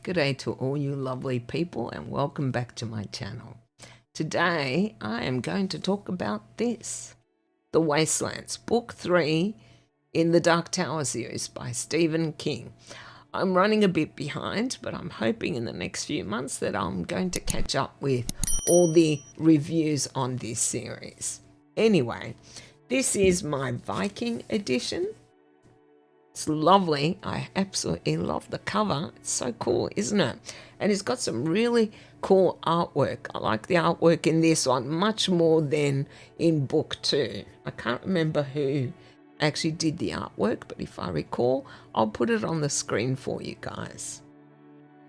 G'day to all you lovely people and welcome back to my channel. Today I am going to talk about this, The Wastelands, Book 3 in the Dark Tower series by Stephen King. I'm running a bit behind, but I'm hoping in the next few months that I'm going to catch up with all the reviews on this series. Anyway, this is my Viking edition. It's lovely. I absolutely love the cover. It's so cool, isn't it? And it's got some really cool artwork. I like the artwork in this one much more than in book 2. I can't remember who actually did the artwork, but if I recall, I'll put it on the screen for you guys.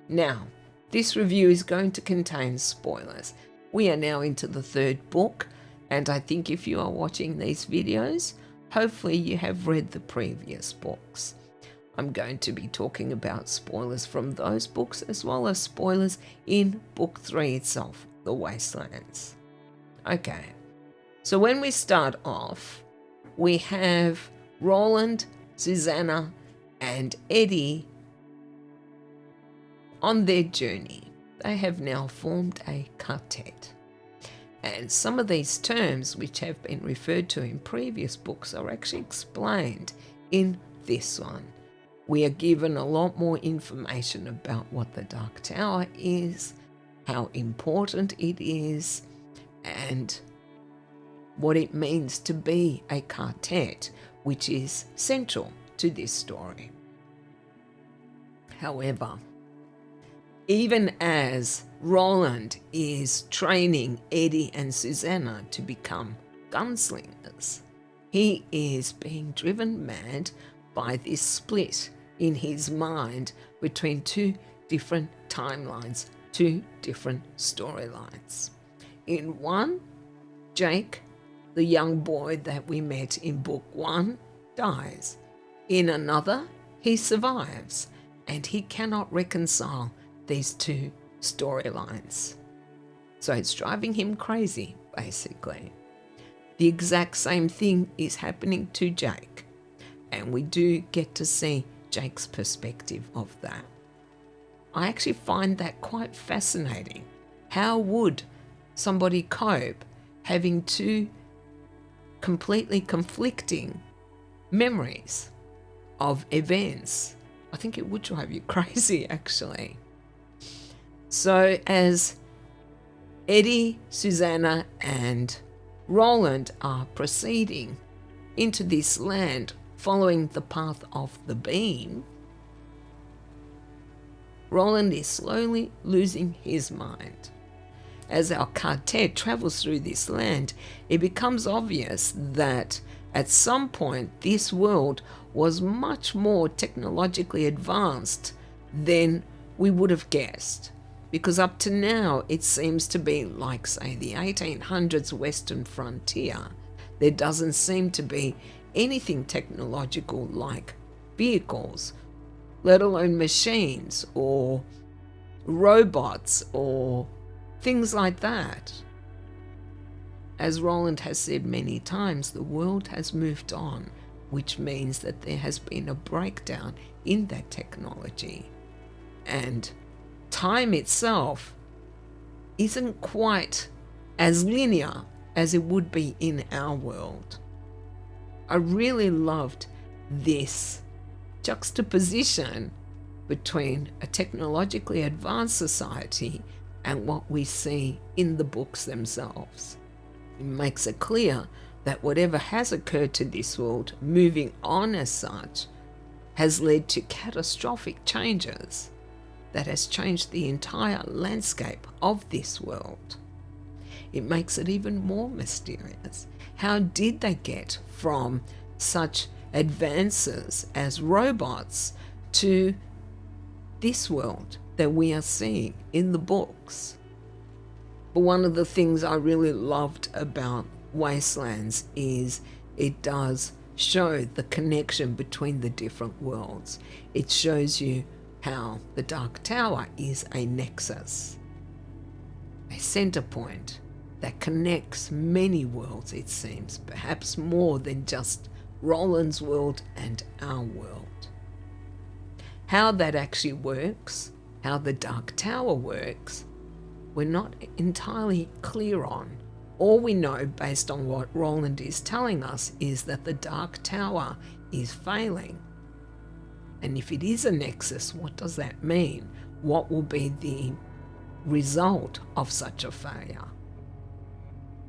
Now, this review is going to contain spoilers. We are now into the 3rd book, and I think if you are watching these videos, hopefully you have read the previous books. I'm going to be talking about spoilers from those books as well as spoilers in book 3 itself, The Wastelands. Okay, so when we start off, we have Roland, Susannah and Eddie on their journey. They have now formed a quartet. And some of these terms which have been referred to in previous books are actually explained in this one. We are given a lot more information about what the Dark Tower is, how important it is, and what it means to be a quartet, which is central to this story. However, even as Roland is training Eddie and Susannah to become gunslingers, he is being driven mad by this split in his mind between 2 different timelines, 2 different storylines. In one, Jake, the young boy that we met in book 1, dies. In another, he survives, and he cannot reconcile these 2 storylines. So it's driving him crazy, basically. The exact same thing is happening to Jake, and we do get to see Jake's perspective of that. I actually find that quite fascinating. How would somebody cope having 2 completely conflicting memories of events? I think it would drive you crazy, actually. So as Eddie, Susannah and Roland are proceeding into this land following the path of the beam, Roland is slowly losing his mind. As our quartet travels through this land, it becomes obvious that at some point this world was much more technologically advanced than we would have guessed. Because up to now, it seems to be like, say, the 1800s Western frontier. There doesn't seem to be anything technological like vehicles, let alone machines or robots or things like that. As Roland has said many times, the world has moved on, which means that there has been a breakdown in that technology. And time itself isn't quite as linear as it would be in our world. I really loved this juxtaposition between a technologically advanced society and what we see in the books themselves. It makes it clear that whatever has occurred to this world, moving on as such, has led to catastrophic changes that has changed the entire landscape of this world. It makes it even more mysterious. How did they get from such advances as robots to this world that we are seeing in the books? But one of the things I really loved about Wastelands is it does show the connection between the different worlds. It shows you how the Dark Tower is a nexus, a center point that connects many worlds, it seems, perhaps more than just Roland's world and our world. How that actually works, how the Dark Tower works, we're not entirely clear on. All we know, based on what Roland is telling us, is that the Dark Tower is failing. And if it is a nexus, what does that mean? What will be the result of such a failure?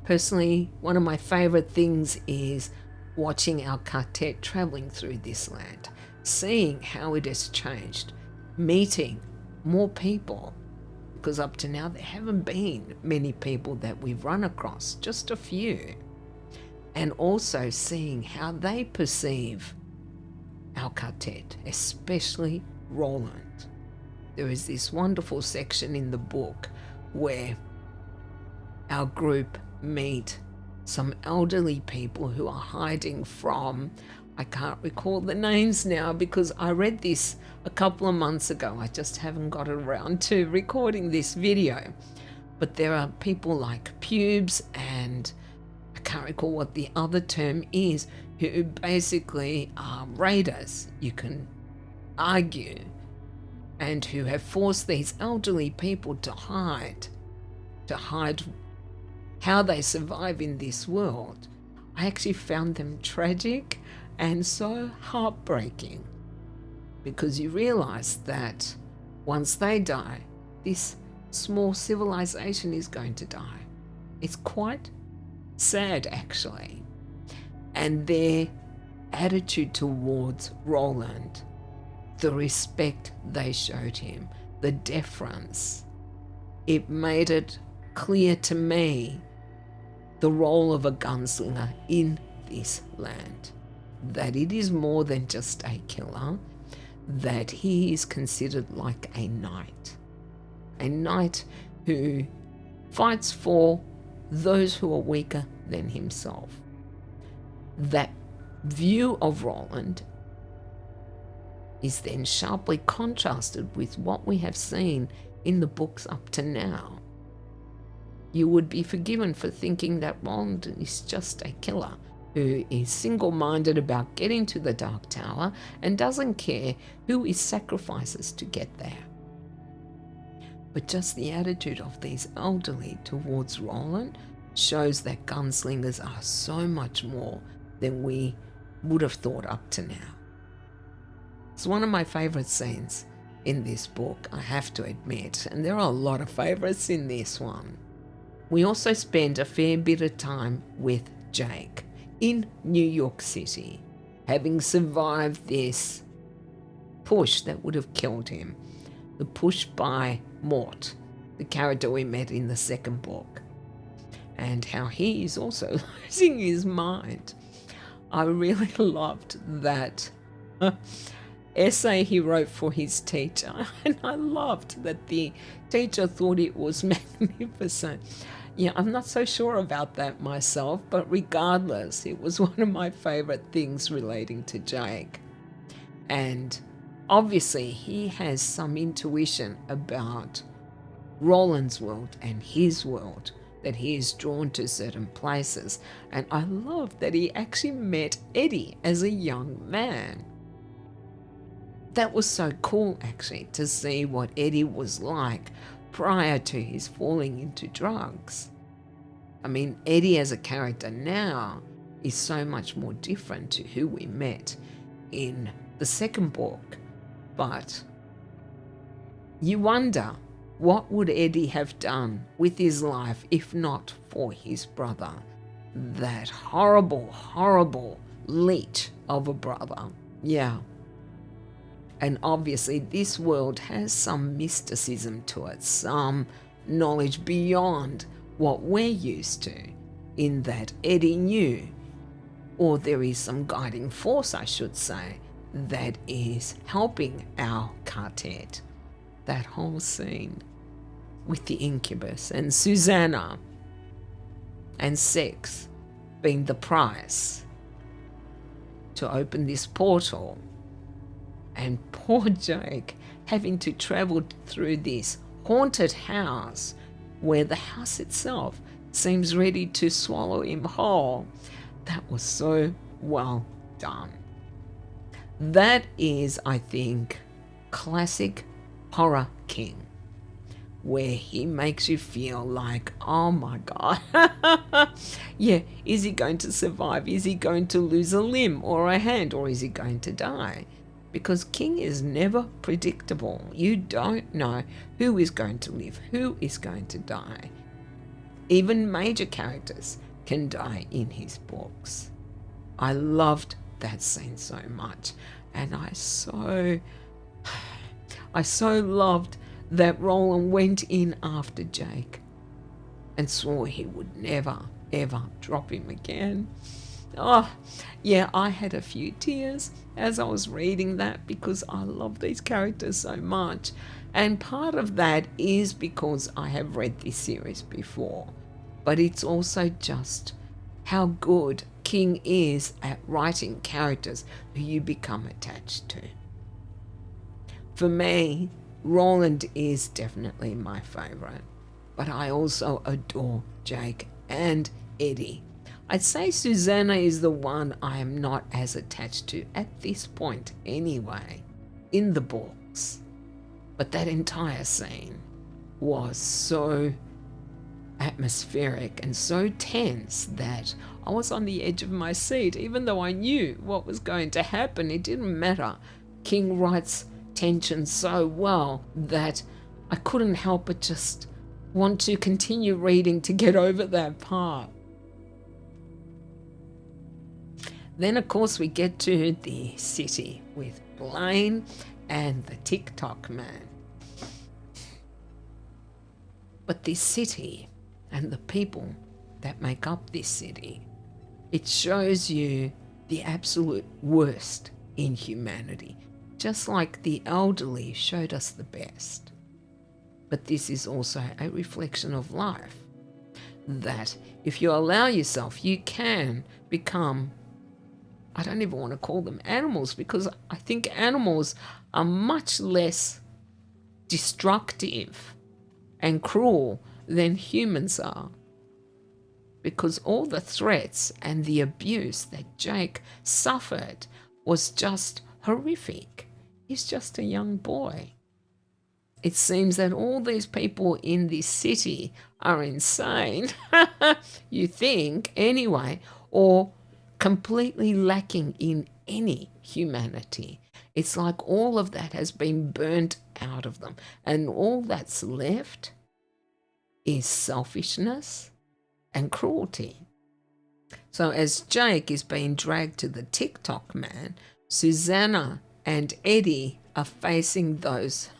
Personally, one of my favorite things is watching our quartet traveling through this land, seeing how it has changed, meeting more people, because up to now there haven't been many people that we've run across, just a few, and also seeing how they perceive our quartet, especially Roland. There is this wonderful section in the book where our group meet some elderly people who are hiding from, I can't recall the names now because I read this a couple of months ago. I just haven't got around to recording this video. But there are people like pubes and I can't recall what the other term is, who basically are raiders, you can argue, and who have forced these elderly people to hide how they survive in this world. I actually found them tragic and so heartbreaking, because you realize that once they die, this small civilization is going to die. It's quite sad, actually. And their attitude towards Roland, the respect they showed him, the deference, it made it clear to me the role of a gunslinger in this land, that it is more than just a killer, that he is considered like a knight who fights for those who are weaker than himself. That view of Roland is then sharply contrasted with what we have seen in the books up to now. You would be forgiven for thinking that Roland is just a killer who is single-minded about getting to the Dark Tower and doesn't care who he sacrifices to get there. But just the attitude of these elderly towards Roland shows that gunslingers are so much more than we would have thought up to now. It's one of my favorite scenes in this book, I have to admit, and there are a lot of favorites in this one. We also spend a fair bit of time with Jake in New York City, having survived this push that would have killed him, the push by Mort, the character we met in the second book, and how he is also losing his mind. I really loved that essay he wrote for his teacher, and I loved that the teacher thought it was magnificent. Yeah, I'm not so sure about that myself, but regardless, it was one of my favorite things relating to Jake. And obviously, he has some intuition about Roland's world and his world, that he is drawn to certain places. And I love that he actually met Eddie as a young man. That was so cool, actually, to see what Eddie was like prior to his falling into drugs. I mean, Eddie as a character now is so much more different to who we met in the second book. But you wonder, what would Eddie have done with his life if not for his brother? That horrible, horrible leech of a brother. Yeah. And obviously this world has some mysticism to it, some knowledge beyond what we're used to, in that Eddie knew, or there is some guiding force, I should say, that is helping our quartet. That whole scene with the incubus and Susannah and sex being the price to open this portal, and poor Jake having to travel through this haunted house where the house itself seems ready to swallow him whole. That was so well done. That is, I think, classic horror king, where he makes you feel like, oh my God, yeah, is he going to survive? Is he going to lose a limb or a hand, or is he going to die? Because King is never predictable. You don't know who is going to live, who is going to die. Even major characters can die in his books. I loved that scene so much, and I so loved that Roland went in after Jake and swore he would never, ever drop him again. Oh, yeah, I had a few tears as I was reading that because I love these characters so much. And part of that is because I have read this series before. But it's also just how good King is at writing characters who you become attached to. For me, Roland is definitely my favourite, but I also adore Jake and Eddie. I'd say Susannah is the one I am not as attached to at this point anyway, in the books. But that entire scene was so atmospheric and so tense that I was on the edge of my seat. Even though I knew what was going to happen, it didn't matter. King writes tension so well that I couldn't help but just want to continue reading to get over that part. Then of course we get to the city with Blaine and the TikTok man. But this city and the people that make up this city, it shows you the absolute worst in humanity, just like the elderly showed us the best. But this is also a reflection of life, that if you allow yourself, you can become, I don't even want to call them animals, because I think animals are much less destructive and cruel than humans are. Because all the threats and the abuse that Jake suffered was just horrific. He's just a young boy. It seems that all these people in this city are insane, you think, anyway, or completely lacking in any humanity. It's like all of that has been burnt out of them, and all that's left is selfishness and cruelty. So as Jake is being dragged to the TikTok man, Susannah and Eddie are facing those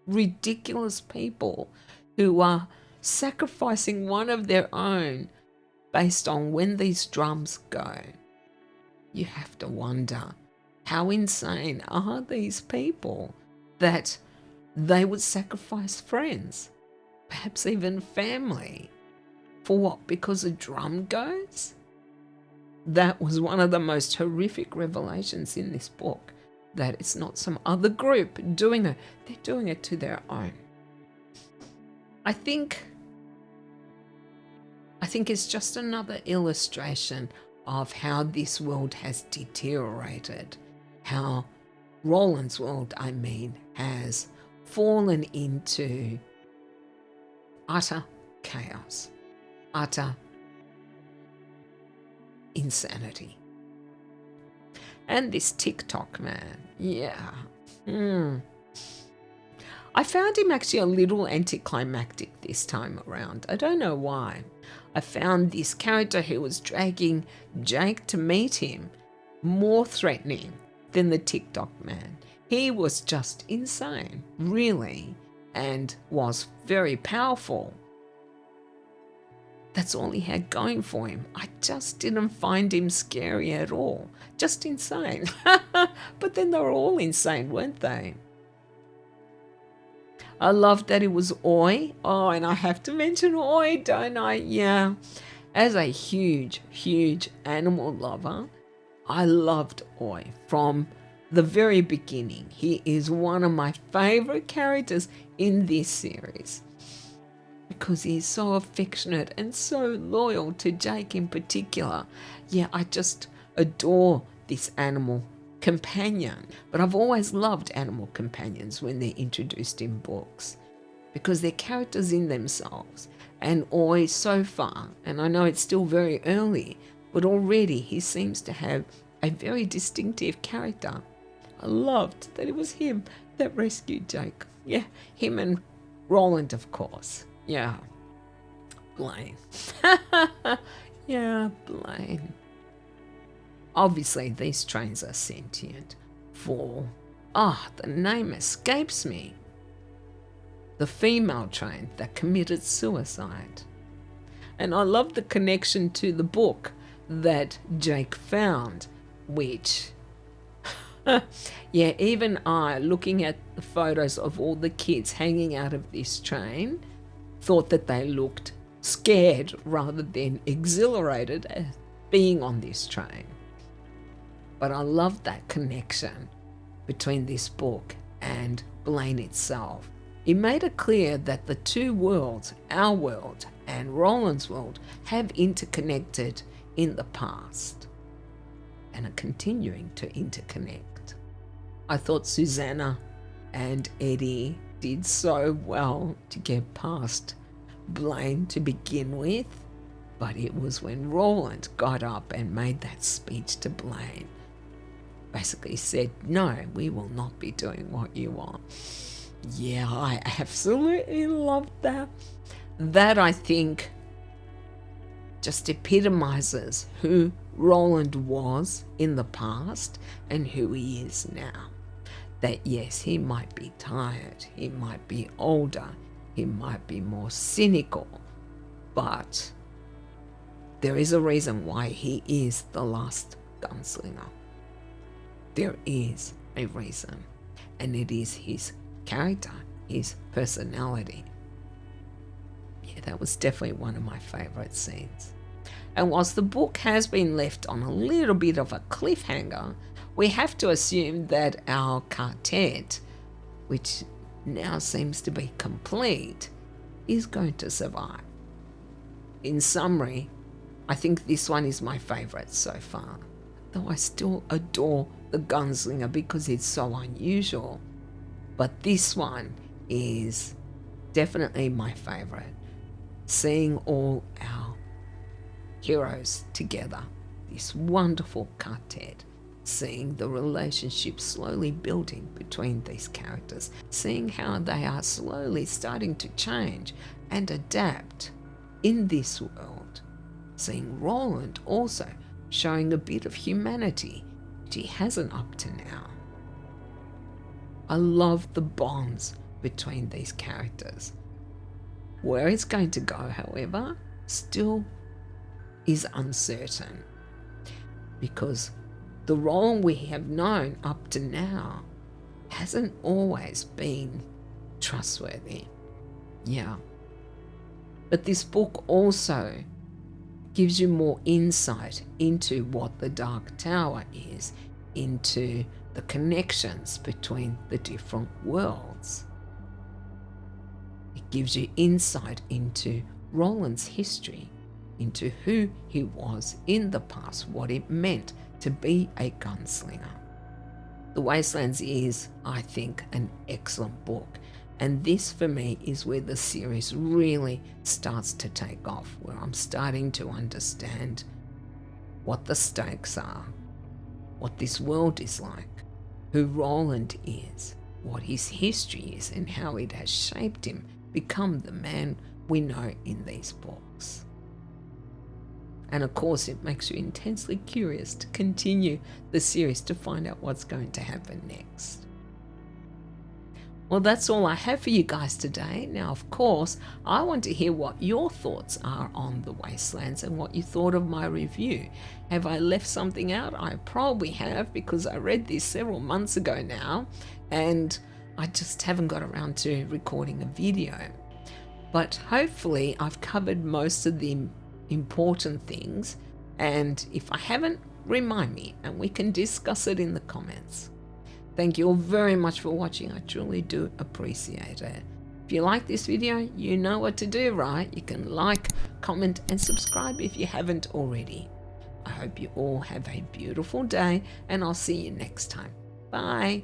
ridiculous people who are sacrificing one of their own based on when these drums go. You have to wonder, how insane are these people that they would sacrifice friends, perhaps even family, for what? Because a drum goes? That was one of the most horrific revelations in this book, that it's not some other group doing it. They're doing it to their own. I think it's just another illustration of how this world has deteriorated, how Roland's world, has fallen into utter chaos, utter insanity. And this TikTok man, I found him actually a little anticlimactic this time around. I don't know why. I found this character who was dragging Jake to meet him more threatening than the TikTok man. He was just insane, really, and was very powerful. That's all he had going for him. I just didn't find him scary at all. Just insane. But then they were all insane, weren't they? I loved that it was Oi. Oh, and I have to mention Oi, don't I? Yeah. As a huge, huge animal lover, I loved Oi from the very beginning. He is one of my favorite characters in this series, because he's so affectionate and so loyal to Jake in particular. Yeah, I just adore this animal companion. But I've always loved animal companions when they're introduced in books, because they're characters in themselves. And always so far, and I know it's still very early, but already he seems to have a very distinctive character. I loved that it was him that rescued Jake. Yeah, him and Roland, of course. Yeah, Blaine. Yeah, Blaine. Obviously, these trains are sentient. For, the name escapes me. The female train that committed suicide. And I love the connection to the book that Jake found, which, yeah, even I, looking at the photos of all the kids hanging out of this train, thought that they looked scared rather than exhilarated at being on this train. But I love that connection between this book and Blaine itself. It made it clear that the two worlds, our world and Roland's world, have interconnected in the past and are continuing to interconnect. I thought Susannah and Eddie did so well to get past Blaine to begin with, but it was when Roland got up and made that speech to Blaine, basically said, no, we will not be doing what you want. Yeah, I absolutely loved that. That, I think, just epitomizes who Roland was in the past and who he is now. That yes, he might be tired, he might be older, he might be more cynical, but there is a reason why he is the last gunslinger. There is a reason, and it is his character, his personality. Yeah, that was definitely one of my favorite scenes. And whilst the book has been left on a little bit of a cliffhanger, we have to assume that our quartet, which now seems to be complete, is going to survive. In summary, I think this one is my favorite so far, though I still adore the Gunslinger because it's so unusual. But this one is definitely my favorite. Seeing all our heroes together, this wonderful quartet, seeing the relationship slowly building between these characters, seeing how they are slowly starting to change and adapt in this world, seeing Roland also showing a bit of humanity which he hasn't up to now. I love the bonds between these characters. Where it's going to go, however, still is uncertain, because the Roland we have known up to now hasn't always been trustworthy. Yeah. But this book also gives you more insight into what the Dark Tower is, into the connections between the different worlds. It gives you insight into Roland's history, into who he was in the past, what it meant to be a gunslinger. The Wastelands is, I think, an excellent book, and this for me is where the series really starts to take off, where I'm starting to understand what the stakes are, what this world is like, who Roland is, what his history is, and how it has shaped him become the man we know in these books. And of course, it makes you intensely curious to continue the series to find out what's going to happen next. Well, that's all I have for you guys today. Now, of course, I want to hear what your thoughts are on The Wastelands and what you thought of my review. Have I left something out? I probably have, because I read this several months ago now, and I just haven't got around to recording a video. But hopefully I've covered most of the important things, and if I haven't, remind me and we can discuss it in the comments. Thank you all very much for watching. I truly do appreciate it. If you like this video, you know what to do, right? You can like, comment and subscribe if you haven't already. I hope you all have a beautiful day, and I'll see you next time. Bye.